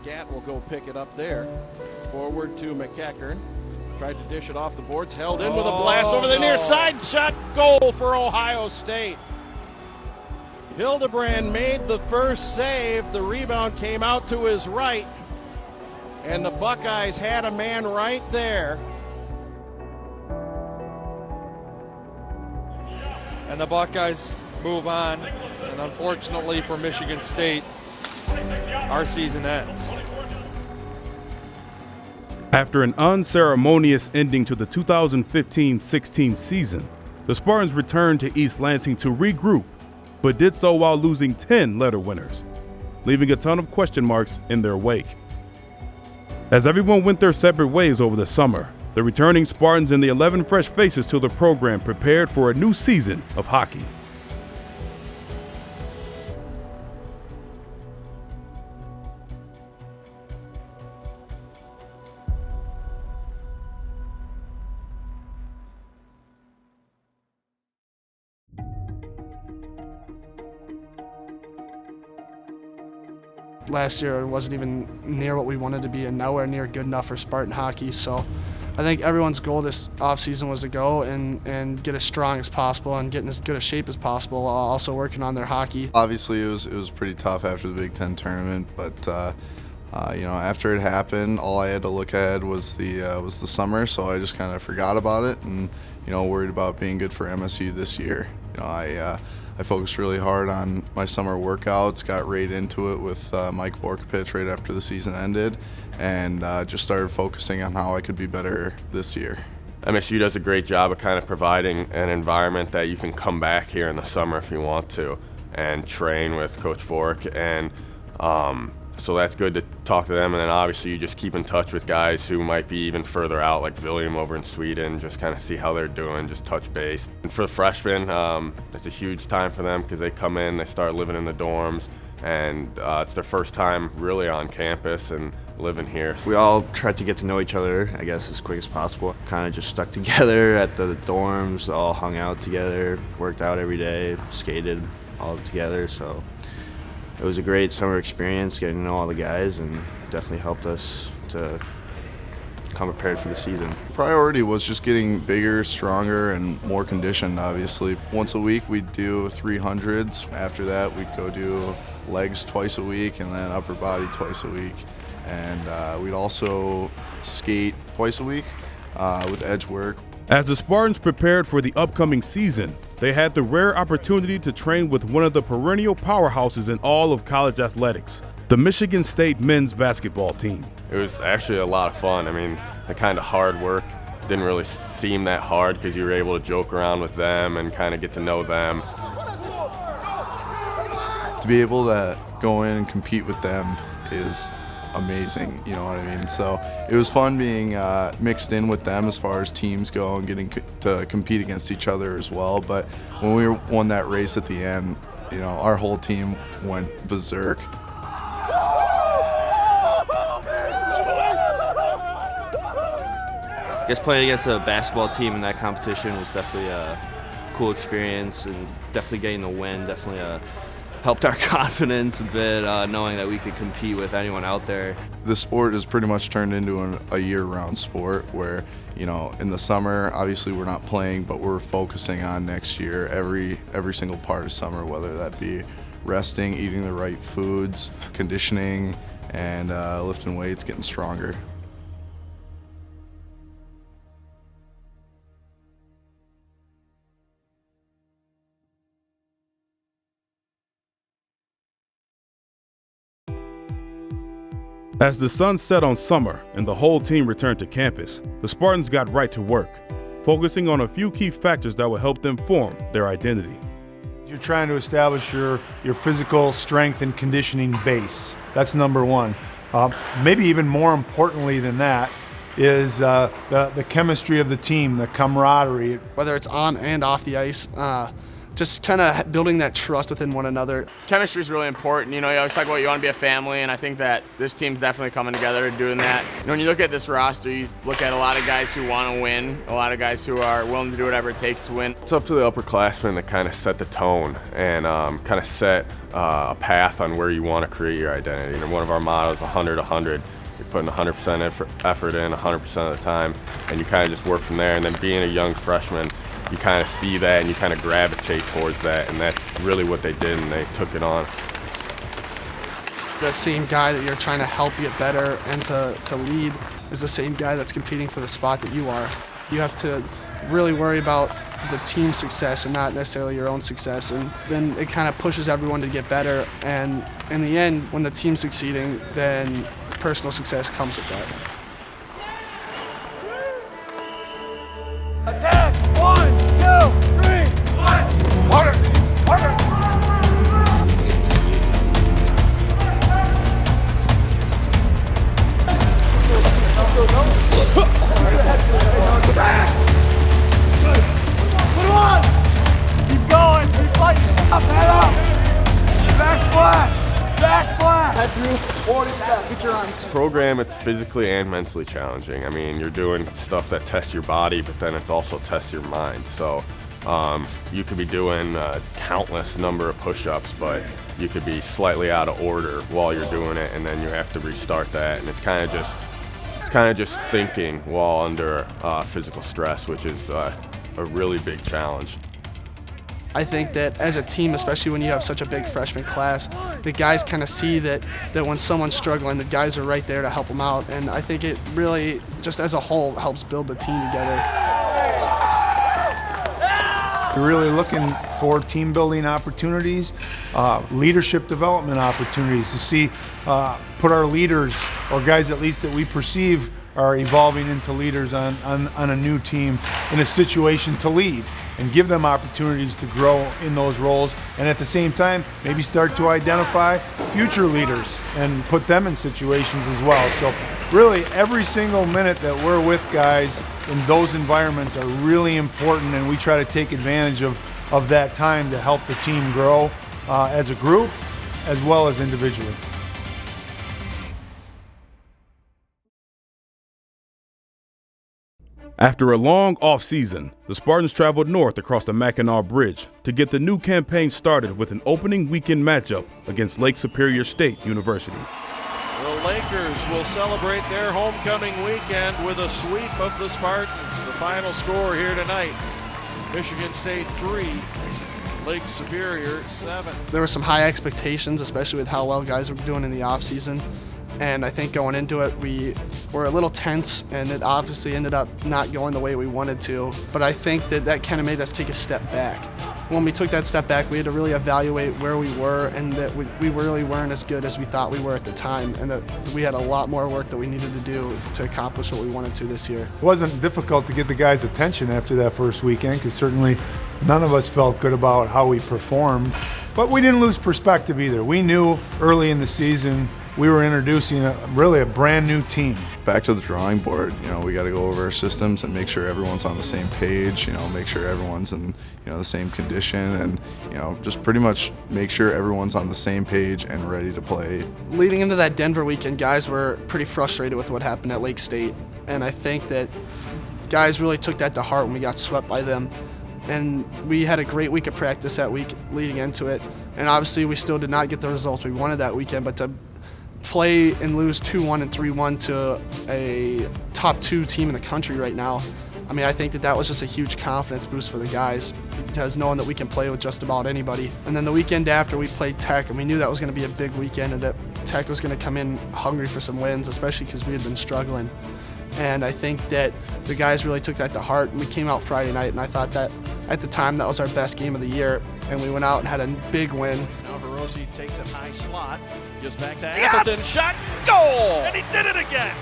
Gatt will go pick it up there. Forward to McEachern. Tried to dish it off the boards. Held in with a blast over the near side. Shot, goal for Ohio State. Hildebrand made the first save. The rebound came out to his right. And the Buckeyes had a man right there. And the Buckeyes move on. And unfortunately for Michigan State, our season ends. After an unceremonious ending to the 2015-16 season, the Spartans returned to East Lansing to regroup, but did so while losing 10 letter winners, leaving a ton of question marks in their wake. As everyone went their separate ways over the summer, the returning Spartans and the 11 fresh faces to the program prepared for a new season of hockey. Last year it wasn't even near what we wanted to be and nowhere near good enough for Spartan hockey. So I think everyone's goal this offseason was to go and get as strong as possible and get in as good a shape as possible while also working on their hockey. Obviously it was pretty tough after the Big Ten tournament, but after it happened, all I had to look at was the summer, so I just kind of forgot about it and worried about being good for MSU this year. I focused really hard on my summer workouts, got right into it with Mike Vorkapich right after the season ended, and just started focusing on how I could be better this year. MSU does a great job of kind of providing an environment that you can come back here in the summer if you want to and train with Coach Vork, and so that's good to talk to them. And then obviously you just keep in touch with guys who might be even further out, like William over in Sweden, just kind of see how they're doing, just touch base. And for the freshmen, it's a huge time for them because they come in, they start living in the dorms, and it's their first time really on campus and living here. We all tried to get to know each other, I guess, as quick as possible. Kind of just stuck together at the dorms, all hung out together, worked out every day, skated all together, so it was a great summer experience getting to know all the guys, and definitely helped us to come prepared for the season. Priority was just getting bigger, stronger, and more conditioned, obviously. Once a week we'd do 300s. After that we'd go do legs twice a week and then upper body twice a week. And we'd also skate twice a week with edge work. As the Spartans prepared for the upcoming season, they had the rare opportunity to train with one of the perennial powerhouses in all of college athletics, the Michigan State men's basketball team. It was actually a lot of fun. I mean, the kind of hard work didn't really seem that hard because you were able to joke around with them and kind of get to know them. To be able to go in and compete with them is amazing, you know what I mean? So it was fun being mixed in with them as far as teams go and getting to compete against each other as well. But when we won that race at the end, our whole team went berserk. I guess playing against a basketball team in that competition was definitely a cool experience, and definitely getting the win definitely helped our confidence a bit, knowing that we could compete with anyone out there. The sport has pretty much turned into a year-round sport where, in the summer, obviously we're not playing, but we're focusing on next year, every single part of summer, whether that be resting, eating the right foods, conditioning, and lifting weights, getting stronger. As the sun set on summer and the whole team returned to campus, the Spartans got right to work, focusing on a few key factors that will help them form their identity. You're trying to establish your physical strength and conditioning base. That's number one. Maybe even more importantly than that is the chemistry of the team, the camaraderie. Whether it's on and off the ice, just kind of building that trust within one another. Chemistry is really important. You always talk about you want to be a family, and I think that this team's definitely coming together and doing that. When you look at this roster, you look at a lot of guys who want to win, a lot of guys who are willing to do whatever it takes to win. It's up to the upperclassmen to kind of set the tone and kind of set a path on where you want to create your identity. And one of our mottos, 100-100. You're putting 100% effort in 100% of the time, and you kind of just work from there. And then being a young freshman, you kind of see that and you kind of gravitate towards that, and that's really what they did, and they took it on. The same guy that you're trying to help get better and to lead is the same guy that's competing for the spot that you are. You have to really worry about the team's success and not necessarily your own success, and then it kind of pushes everyone to get better, and in the end, when the team's succeeding, then personal success comes with that. Attack! 1, 2, 3, 1! Harder! Harder! Put him on! Keep going! Keep fighting! Up, head up! Back flat! Back flat! Head through. 40 seconds. Get your arms. Program, it's physically and mentally challenging. I mean, you're doing stuff that tests your body, but then it's also tests your mind. So you could be doing a countless number of push-ups, but you could be slightly out of order while you're doing it, and then you have to restart that. And it's kind of just thinking while under physical stress, which is a really big challenge. I think that as a team, especially when you have such a big freshman class, the guys kind of see that when someone's struggling, the guys are right there to help them out. And I think it really, just as a whole, helps build the team together. You're really looking for team building opportunities, leadership development opportunities to see, put our leaders, or guys at least that we perceive are evolving into leaders on a new team in a situation to lead, and give them opportunities to grow in those roles, and at the same time maybe start to identify future leaders and put them in situations as well. So really every single minute that we're with guys in those environments are really important, and we try to take advantage of that time to help the team grow as a group as well as individually. After a long off-season, the Spartans traveled north across the Mackinac Bridge to get the new campaign started with an opening weekend matchup against Lake Superior State University. The Lakers will celebrate their homecoming weekend with a sweep of the Spartans. The final score here tonight, Michigan State 3, Lake Superior 7. There were some high expectations, especially with how well guys were doing in the off-season. And I think going into it, we were a little tense, and it obviously ended up not going the way we wanted to. But I think that kind of made us take a step back. When we took that step back, we had to really evaluate where we were, and that we really weren't as good as we thought we were at the time, and that we had a lot more work that we needed to do to accomplish what we wanted to this year. It wasn't difficult to get the guys' attention after that first weekend, because certainly none of us felt good about how we performed. But we didn't lose perspective either. We knew early in the season we were introducing really a brand new team. Back to the drawing board, we got to go over our systems and make sure everyone's on the same page, make sure everyone's in, the same condition, and, just pretty much make sure everyone's on the same page and ready to play. Leading into that Denver weekend, guys were pretty frustrated with what happened at Lake State, and I think that guys really took that to heart when we got swept by them. And we had a great week of practice that week leading into it, and obviously we still did not get the results we wanted that weekend, but to play and lose 2-1 and 3-1 to a top 2 team in the country right now, I mean, I think that was just a huge confidence boost for the guys, because knowing that we can play with just about anybody. And then the weekend after, we played Tech, and we knew that was going to be a big weekend, and that Tech was going to come in hungry for some wins, especially because we had been struggling. And I think that the guys really took that to heart, and we came out Friday night, and I thought that at the time that was our best game of the year, and we went out and had a big win. Now Hirose takes it high slot, gives back to Appleton, shot, goal! And he did it again!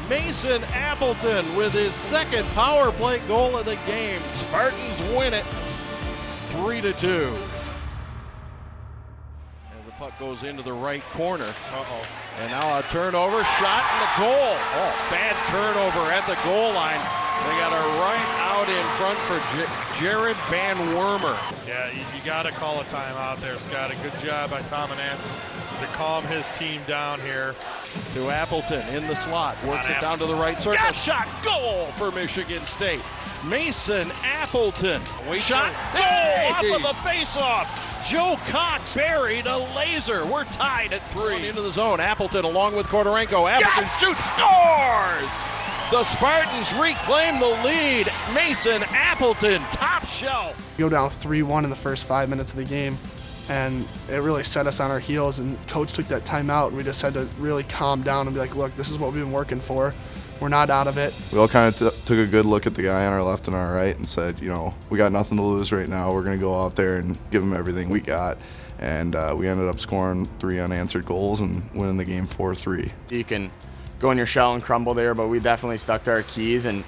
Mason Appleton with his second power play goal of the game. Spartans win it 3-2. As the puck goes into the right corner. And now a turnover, shot, and the goal. Oh, bad turnover at the goal line. They got a right out in front for Jared Van Wormer. Yeah, you got to call a timeout there, Scott. A good job by Tom Anastas to calm his team down here. To Appleton in the slot, works it down to the right circle. Yes! Shot, goal for Michigan State. Mason Appleton, shot, goal off of the faceoff. Joe Cox buried a laser. We're tied at 3. Into the zone, Appleton along with Kordorenko. Appleton shoots, scores! The Spartans reclaim the lead. Mason Appleton, top shelf. Go down 3-1 in the first 5 minutes of the game, and it really set us on our heels, and coach took that timeout, and we just had to really calm down and be like, look, this is what we've been working for. We're not out of it. We all kind of took a good look at the guy on our left and our right and said, you know, we got nothing to lose right now. We're going to go out there and give them everything we got. And we ended up scoring 3 unanswered goals and winning the game 4-3. You can go in your shell and crumble there, but we definitely stuck to our keys. And,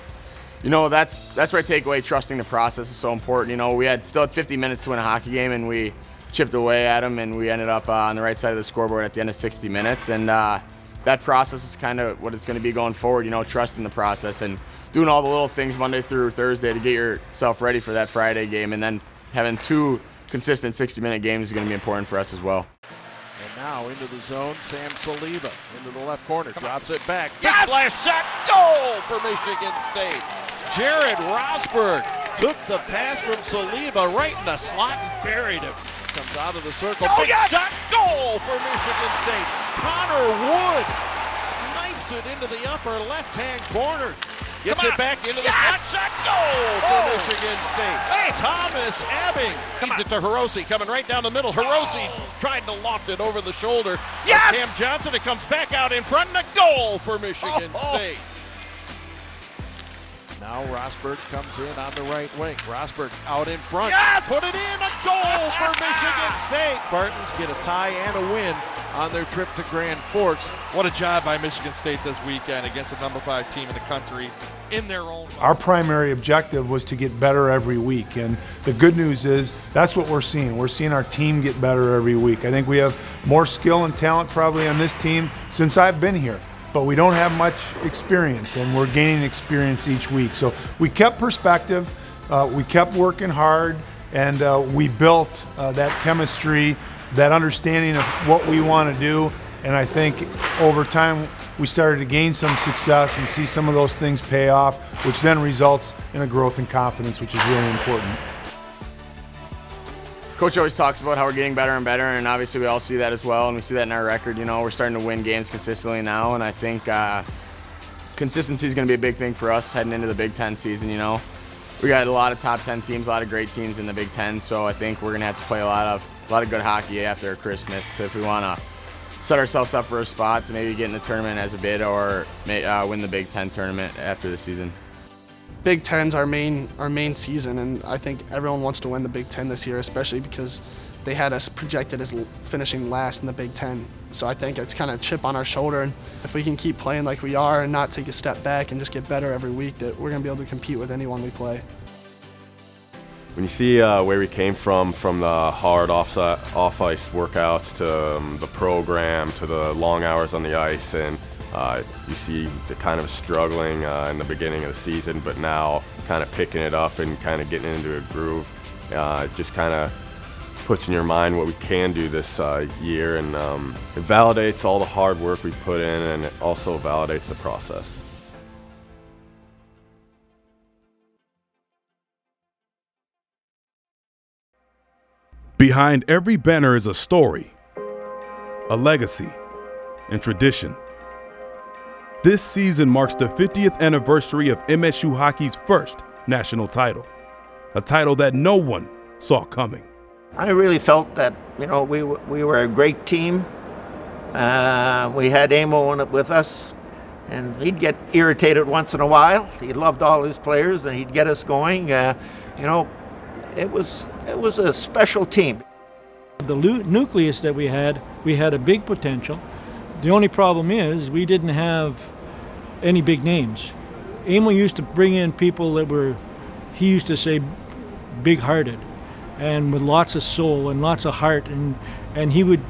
you know, that's where I take away trusting the process is so important. You know, we still had 50 minutes to win a hockey game, and we chipped away at them, and we ended up on the right side of the scoreboard at the end of 60 minutes. And that process is kind of what it's going to be going forward, you know, trusting the process and doing all the little things Monday through Thursday to get yourself ready for that Friday game. And then having 2 consistent 60-minute games is going to be important for us as well. And now into the zone, Sam Saliba into the left corner, drops it back. Big blast shot, goal for Michigan State. Jared Rosberg took the pass from Saliba right in the slot and buried him. Comes out of the circle, big shot, goal for Michigan State. Connor Wood snipes it into the upper left-hand corner. Gets it back into the shot, goal for Michigan State. Hey, Thomas Ebbing feeds it to Hirose, coming right down the middle. Hirose tried to loft it over the shoulder of Cam Johnson. It comes back out in front, and a goal for Michigan State. Now Rosberg comes in on the right wing. Rosberg out in front. Put it in, a goal for Michigan State. Spartans get a tie and a win on their trip to Grand Forks. What a job by Michigan State this weekend against the number 5 team in the country in their own. Our primary objective was to get better every week, and the good news is that's what we're seeing. We're seeing our team get better every week. I think we have more skill and talent probably on this team since I've been here, but we don't have much experience, and we're gaining experience each week. So we kept perspective, we kept working hard, and we built that chemistry, that understanding of what we want to do. And I think over time we started to gain some success and see some of those things pay off, which then results in a growth in confidence, which is really important. Coach always talks about how we're getting better and better, and obviously we all see that as well, and we see that in our record. You know, we're starting to win games consistently now, and I think consistency is going to be a big thing for us heading into the Big Ten season. You know, we got a lot of top 10 teams, a lot of great teams in the Big Ten, so I think we're going to have to play a lot of good hockey after Christmas if we want to set ourselves up for a spot to maybe get in the tournament as a bid or win the Big Ten tournament after the season. Big Ten's our main season, and I think everyone wants to win the Big Ten this year, especially because they had us projected as finishing last in the Big Ten. So I think it's kind of a chip on our shoulder, and if we can keep playing like we are and not take a step back and just get better every week, that we're going to be able to compete with anyone we play. When you see where we came from the hard off-ice workouts to the program to the long hours on the ice, and you see the kind of struggling in the beginning of the season, but now kind of picking it up and kind of getting into a groove. It just kind of puts in your mind what we can do this year, and it validates all the hard work we put in, and it also validates the process. Behind every banner is a story, a legacy, and tradition. This season marks the 50th anniversary of MSU hockey's first national title, a title that no one saw coming. I really felt that, you know, we were a great team. We had Amo on it with us, and he'd get irritated once in a while. He loved all his players, and he'd get us going. You know, it was a special team. The nucleus that we had a big potential. The only problem is we didn't have any big names. Amo used to bring in people that were, he used to say, big-hearted and with lots of soul and lots of heart, and he would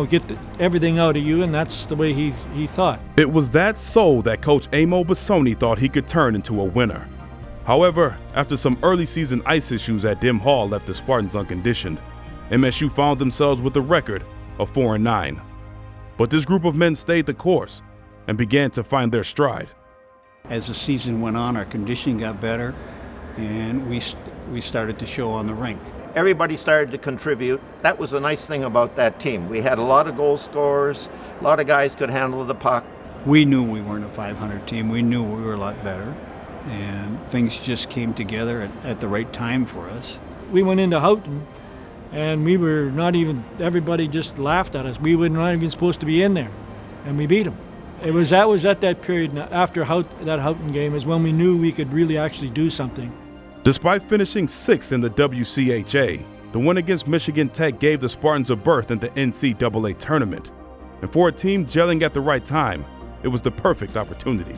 get everything out of you, and that's the way he thought. It was that soul that Coach Amo Bassoni thought he could turn into a winner. However, after some early season ice issues at Dim Hall left the Spartans unconditioned, MSU found themselves with a record of 4-9. But this group of men stayed the course and began to find their stride. As the season went on, our conditioning got better, and we started to show on the rink. Everybody started to contribute. That was the nice thing about that team. We had a lot of goal scorers, a lot of guys could handle the puck. We knew we weren't a 500 team. We knew we were a lot better, and things just came together at the right time for us. We went into Houghton, and we were not even, everybody just laughed at us. We were not even supposed to be in there, and we beat them. That was at that period after that Houghton game is when we knew we could really actually do something. Despite finishing 6th in the WCHA, the win against Michigan Tech gave the Spartans a berth in the NCAA tournament. And for a team gelling at the right time, it was the perfect opportunity.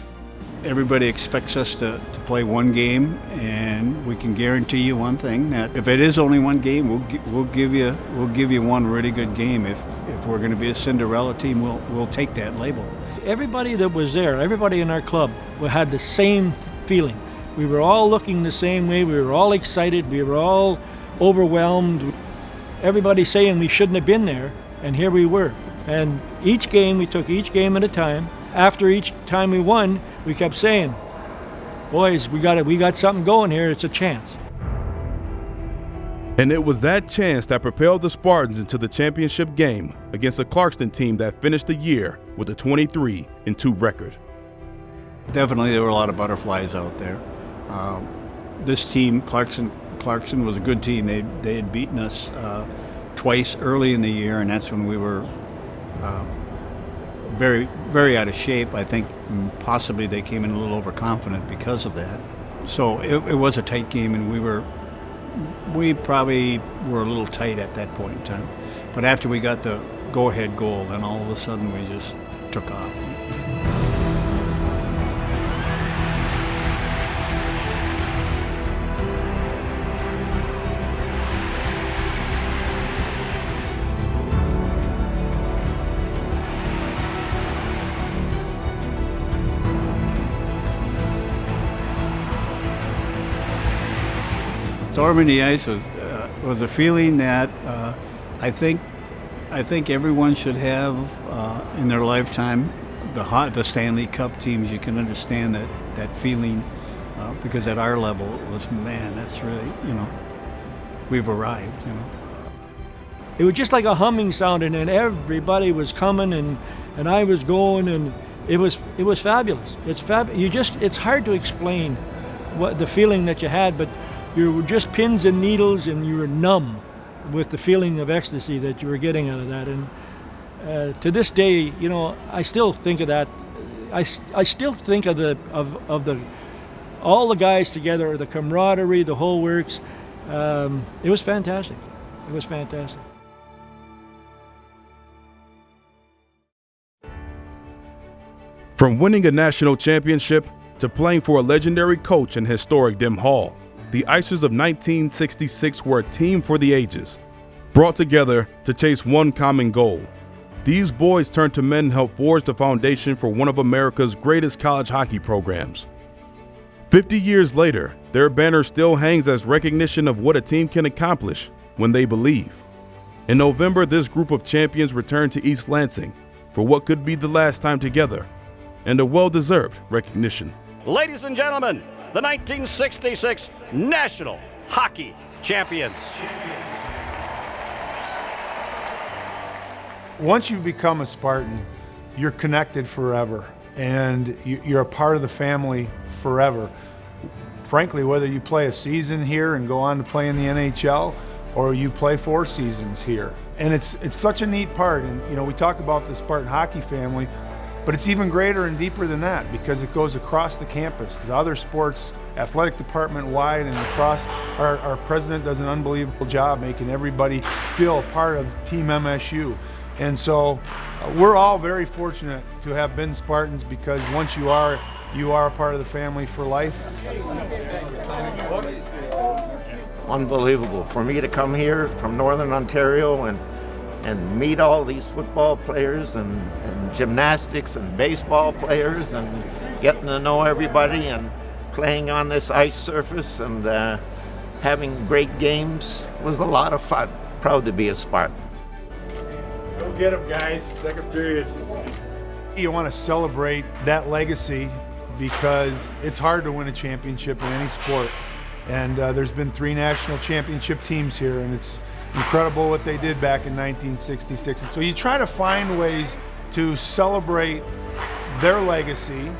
Everybody expects us to play one game, and we can guarantee you one thing, that if it is only one game, we'll give you one really good game. If we're going to be a Cinderella team, we'll take that label. Everybody that was there, everybody in our club had the same feeling. We were all looking the same way. We were all excited. We were all overwhelmed. Everybody saying we shouldn't have been there, and here we were. And each game, we took each game at a time. After each time we won, we kept saying, boys, we got something going here. It's a chance. And it was that chance that propelled the Spartans into the championship game against a Clarkston team that finished the year with a 23-2 record. Definitely there were a lot of butterflies out there. This team, Clarkson was a good team. They had beaten us twice early in the year, and that's when we were very, very out of shape. I think possibly they came in a little overconfident because of that. So it was a tight game, and we probably were a little tight at that point in time. But after we got the go-ahead goal, then all of a sudden we just took off. Storming the ice was a feeling that I think everyone should have in their lifetime. The Stanley Cup teams, you can understand that feeling because at our level it was, man, that's really, we've arrived. It was just like a humming sound, and then everybody was coming, and I was going, and it was fabulous. It's hard to explain what the feeling that you had, but you were just pins and needles, and you were numb with the feeling of ecstasy that you were getting out of that. And to this day, I still think of that. I still think of all the guys together, the camaraderie, the whole works. It was fantastic. It was fantastic. From winning a national championship to playing for a legendary coach in historic Dim Hall, the Icers of 1966 were a team for the ages, brought together to chase one common goal. These boys turned to men and helped forge the foundation for one of America's greatest college hockey programs. 50 years later, their banner still hangs as recognition of what a team can accomplish when they believe. In November, this group of champions returned to East Lansing for what could be the last time together, and a well-deserved recognition. Ladies and gentlemen, the 1966 National Hockey Champions. Once you become a Spartan, you're connected forever, and you're a part of the family forever. Frankly, whether you play a season here and go on to play in the NHL, or you play 4 seasons here. And it's such a neat part, and we talk about the Spartan hockey family, but it's even greater and deeper than that because it goes across the campus to other sports, athletic department wide, and across. Our president does an unbelievable job making everybody feel a part of Team MSU. And so we're all very fortunate to have been Spartans because once you are a part of the family for life. Unbelievable. For me to come here from Northern Ontario and and meet all these football players and gymnastics and baseball players and getting to know everybody and playing on this ice surface and having great games was a lot of fun. Proud to be a Spartan. Go get them, guys. Second period. You want to celebrate that legacy because it's hard to win a championship in any sport. And there's been 3 national championship teams here, and it's incredible what they did back in 1966. So you try to find ways to celebrate their legacy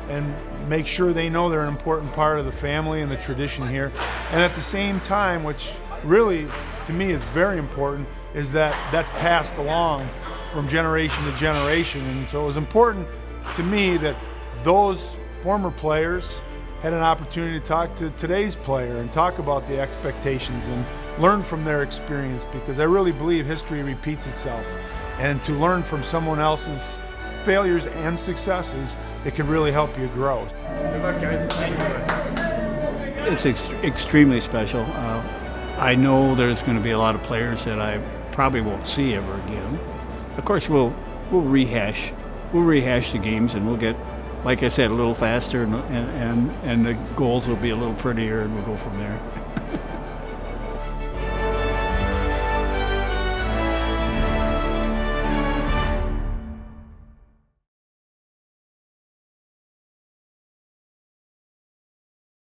and make sure they know they're an important part of the family and the tradition here. And at the same time, which really to me is very important, is that that's passed along from generation to generation. And so it was important to me that those former players had an opportunity to talk to today's player and talk about the expectations and learn from their experience, because I really believe history repeats itself. And to learn from someone else's failures and successes, it can really help you grow. Good luck, guys. It's extremely special. I know there's going to be a lot of players that I probably won't see ever again. Of course, we'll rehash the games, and we'll get, like I said, a little faster, and the goals will be a little prettier, and we'll go from there.